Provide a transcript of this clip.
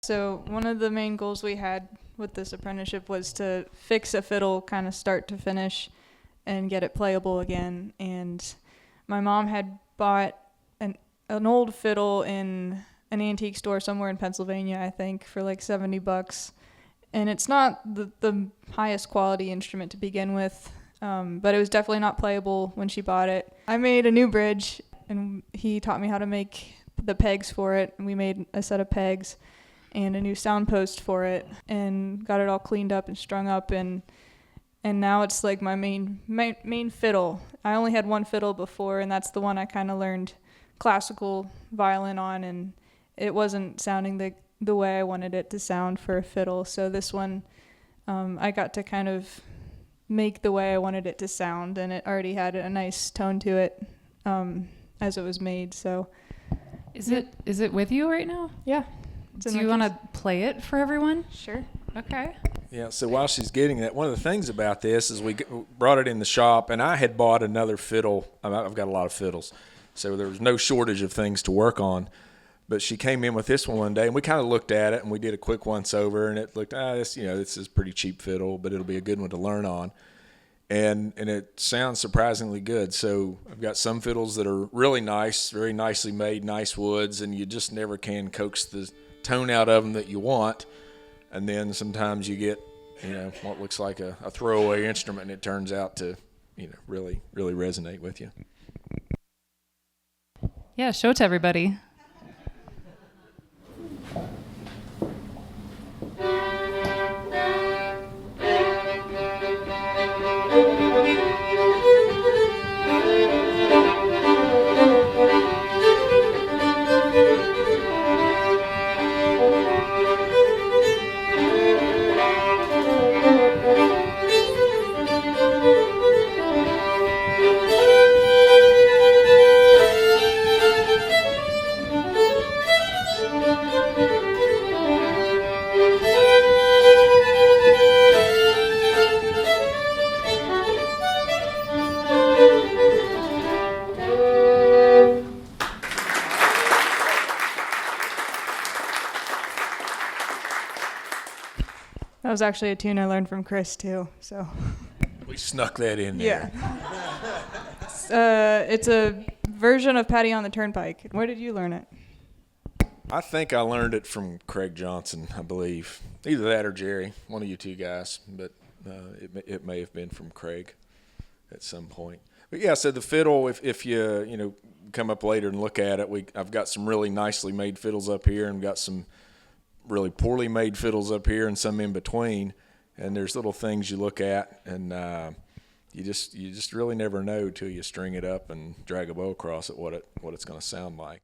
So one of the main goals we had with this apprenticeship was to fix a fiddle kind of start to finish and get it playable again. And my mom had bought an old fiddle in an antique store somewhere in Pennsylvania, I think, for like $70. And it's not the highest quality instrument to begin with, but it was definitely not playable when she bought it. I made a new bridge, and he taught me how to make the pegs for it. And we made a set of pegs and a new sound post for it, and got it all cleaned up and strung up, and now it's like my main fiddle. I only had one fiddle before, and that's the one I kind of learned classical violin on, and it wasn't sounding the way I wanted it to sound for a fiddle. So this one, I got to kind of make the way I wanted it to sound, and it already had a nice tone to it as it was made. So is it with you right now? Yeah. Do you want to play it for everyone? Sure. Okay. Yeah, so while she's getting that, one of the things about this is we brought it in the shop, and I had bought another fiddle. I've got a lot of fiddles, so there was no shortage of things to work on. But she came in with this one day, and we kind of looked at it, and we did a quick once-over, and it looked, this is a pretty cheap fiddle, but it'll be a good one to learn on. And it sounds surprisingly good. So I've got some fiddles that are really nice, very nicely made, nice woods, and you just never can coax the tone out of them that you want. And then sometimes you get, what looks like a throwaway instrument, and it turns out to, really, really resonate with you. Yeah, show it to everybody. That was actually a tune I learned from Chris too. So We snuck that in there. Yeah. It's a version of Patty on the Turnpike. Where did you learn it? I think I learned it from Craig Johnson, I believe. Either that or Jerry, one of you two guys. But it may have been from Craig at some point. But yeah, so the fiddle, if you come up later and look at it, I've got some really nicely made fiddles up here, and got some really poorly made fiddles up here, and some in between. And there's little things you look at, and you just really never know till you string it up and drag a bow across it what it's going to sound like.